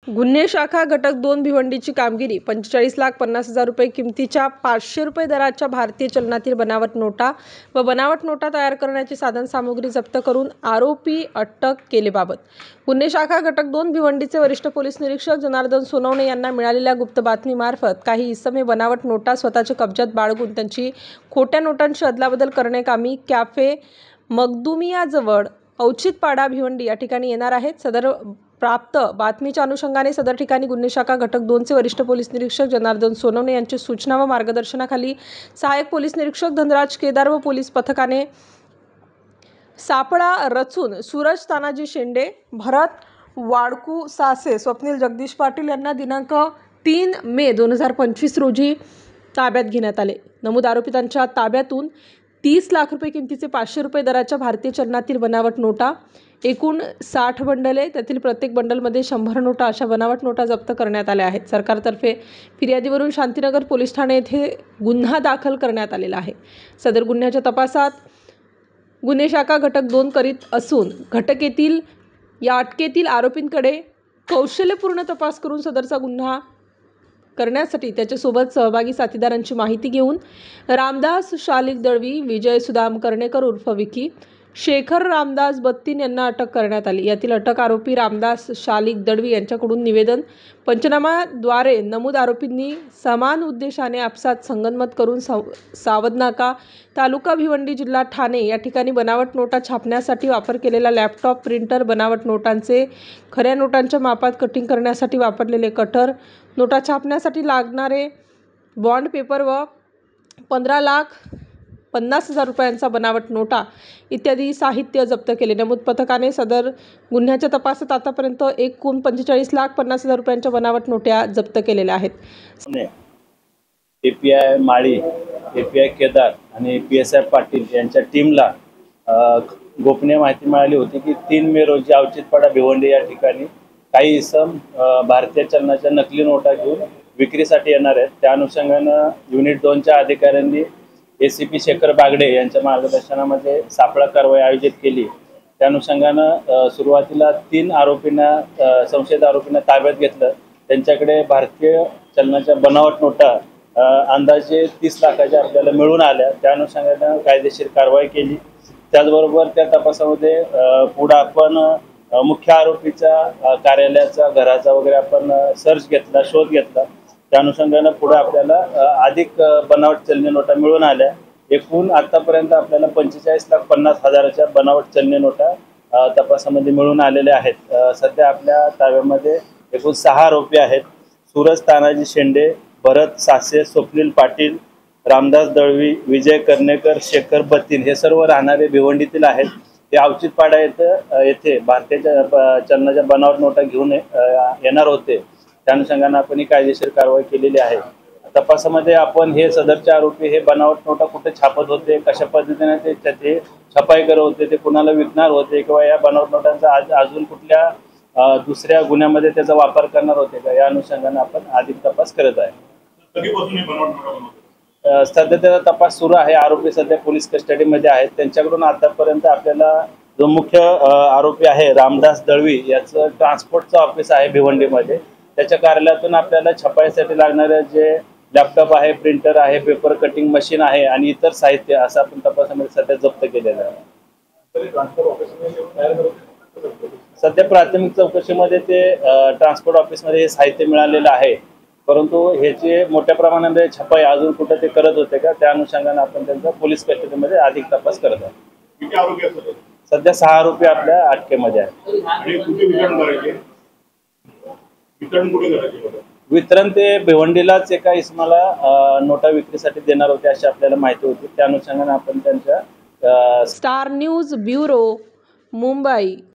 गुन्हे शाखा घटक 2 भिवंडीची कामगिरी 45,50,000 रुपये किमतीच्या 500 रुपये दराच्या भारतीय चलनातील बनावट नोटा व बनावट नोटा तयार करण्याची साधनसामुग्री जप्त करून आरोपी अटक केलेबाबत गुन्हे शाखा घटक 2 भिवंडीचे वरिष्ठ पोलीस निरीक्षक जनार्दन सोनवणे यांना मिळालेल्या गुप्त बातमीमार्फत काही इसमे बनावट नोटा स्वतःच्या कब्जात बाळगून त्यांची खोट्या नोटांची अदलाबदल करण्याकामी कॅफे मखदुमियाजवळ औचित्यपाडा भिवंडी या ठिकाणी येणार आहेत। सदर प्राप्त बातमीच्या अनुषंगाने सदर ठिकाणी गुन्हे शाखा घटक 2 चे वरिष्ठ पोलीस निरीक्षक जनार्दन सोनवणे यांची सूचना व मार्गदर्शनाखाली सहाय्यक पोलीस निरीक्षक धनराज केदार व पोलीस पथकाने सापळा रचून सूरज तानाजी शेंडे, भरत वाडकू सासे, स्वप्नील जगदीश पाटील यांना दिनांक 3 मे 2025 रोजी ताब्यात घेण्यात आले। नमूद आरोपितांच्या ताब्यातून 30 लाख रुपये किमतीचे 500 रुपये दराच्या भारतीय चलनातील बनावट नोटा, एकूण 60 बंडले, त्यातील प्रत्येक बंडलमध्ये 100 नोटा अशा बनावट नोटा जप्त करण्यात आल्या आहेत। सरकारतर्फे फिर्यादीवरून शांतीनगर पोलीस ठाणे येथे गुन्हा दाखल करण्यात आलेला आहे। सदर गुन्ह्याच्या तपासात गुन्हे शाखा घटक 2 करीत असून घटकेतील या अटकेतील आरोपींकडे कौशल्यपूर्ण तपास करून सदरचा गुन्हा करण्यासाठी त्याच्यासोबत सहभागी साथीदारांची माहिती घेऊन रामदास शालिक दळवी, विजय सुदाम कर्णेकर उर्फ विकी, शेखर रामदास बत्तीन यांना अटक करण्यात आली। यातील अटक आरोपी रामदास शालिक दळवी यांच्याकडून निवेदन पंचनामाद्वारे नमूद आरोपींनी समान उद्देशाने आपसात संगनमत करून सावधनाका, तालुका भिवंडी, जिल्हा ठाणे या ठिकाणी बनावट नोटा छापण्यासाठी वापर केलेला लॅपटॉप, प्रिंटर, बनावट नोटांचे खऱ्या नोटांच्या मापात कटिंग करण्यासाठी वापरलेले कटर, नोटा छापण्यासाठी लागणारे बॉन्ड पेपर व 15,50,000 रुपयांचा बनावट नोटा इत्यादी साहित्य जप्त केले। नमूद पथकाने सदर गुन्ह्याच्या तपासात आतापर्यंत एकूण 45,50,000 रुपयांच्या बनावट नोटा जप्त केलेल्या आहेत। एपीआय माळी, एपीआय केदार आणि PSI पाटील यांच्या टीमला गोपनीय माहिती मिळाली होती की 3 मे रोजी औचित्यपाडा भिवंडी या ठिकाणी काही इसम भारतीय चलनाच्या नकली नोटा घेऊन विक्रीसाठी येणार आहेत। त्या अनुषंगानं युनिट 2च्या अधिकाऱ्यांनी ACP शेखर बागडे यांच्या मार्गदर्शनामध्ये सापळा कारवाई आयोजित केली। त्या अनुषंगानं सुरुवातीला 3 आरोपींना संशयित आरोपींना ताब्यात घेतलं। त्यांच्याकडे भारतीय चलनाच्या बनावट नोटा अंदाजे 30 लाखाच्या आपल्याला मिळून आल्या। त्या अनुषंगानं कायदेशीर कारवाई केली। त्याचबरोबर त्या तपासामध्ये पुढे आपण मुख्य आरोपीच्या कार्यालयाचा, घराचा वगैरे आपण सर्च घेतला, शोध घेतला। त्या अनुषंगानं पुढे आपल्याला अधिक बनावट चलनी नोटा मिळून आल्या। एकूण आतापर्यंत आपल्याला 45,50,000च्या बनावट चलनी नोटा तपासामध्ये मिळून आलेल्या आहेत। सध्या आपल्या ताब्यामध्ये एकूण 6 आरोपी आहेत। सूरज तानाजी शेंडे, भरत सासे, स्वप्नील पाटील, रामदास दळवी, विजय कर्णेकर, शेखर बत्तीन हे सर्व राहणारे भिवंडीतील आहेत। ते औचित्यपाडा येथे भारतीय चलनाच्या बनावट नोटा घेऊन येणार होते। त्या अनुषंगाने आपण ही कायदेशीर कारवाई केलेली आहे। तपासामध्ये आपण हे सदरचे आरोपी हे बनावट नोटा कुठे छापत होते, कशा पद्धतीने ते छपाई करत होते, ते कुणाला विकणार होते किंवा या बनावट नोटांचा अजून कुठल्या दुसऱ्या गुन्ह्यामध्ये त्याचा वापर करणार होते का, या अनुषंगाने आपण अधिक तपास करत आहे। सध्या त्याचा तपास सुरू आहे। आरोपी सध्या पोलीस कस्टडीमध्ये आहेत। त्यांच्याकडून आतापर्यंत आपल्याला जो मुख्य आरोपी आहे रामदास दळवी याचं ट्रान्सपोर्टचं ऑफिस आहे भिवंडीमध्ये, त्याच्या कार्यालयातून आपल्याला छपाईसाठी लागणारे जे लॅपटॉप आहे, प्रिंटर आहे, पेपर कटिंग मशीन आहे आणि इतर साहित्य असं आपण तपासामध्ये सध्या जप्त केलेलं आहे। सध्या प्राथमिक चौकशीमध्ये ते ट्रान्सपोर्ट ऑफिसमध्ये हे साहित्य मिळालेलं आहे, परंतु ह्याचे मोठ्या प्रमाणामध्ये छपाई अजून कुठे ते करत होते का, त्या अनुषंगाने आपण त्यांचा पोलीस कस्टडीमध्ये अधिक तपास करत आहोत। सध्या 6 आरोपी आपल्या अटकेमध्ये आहेत। वितरण ते भिवंडीलाच एका इसमाला नोटा विक्रीसाठी देणार होते अशी आपल्याला माहिती होती। त्या अनुषंगाने आपण त्यांच्या स्टार न्यूज ब्युरो, मुंबई।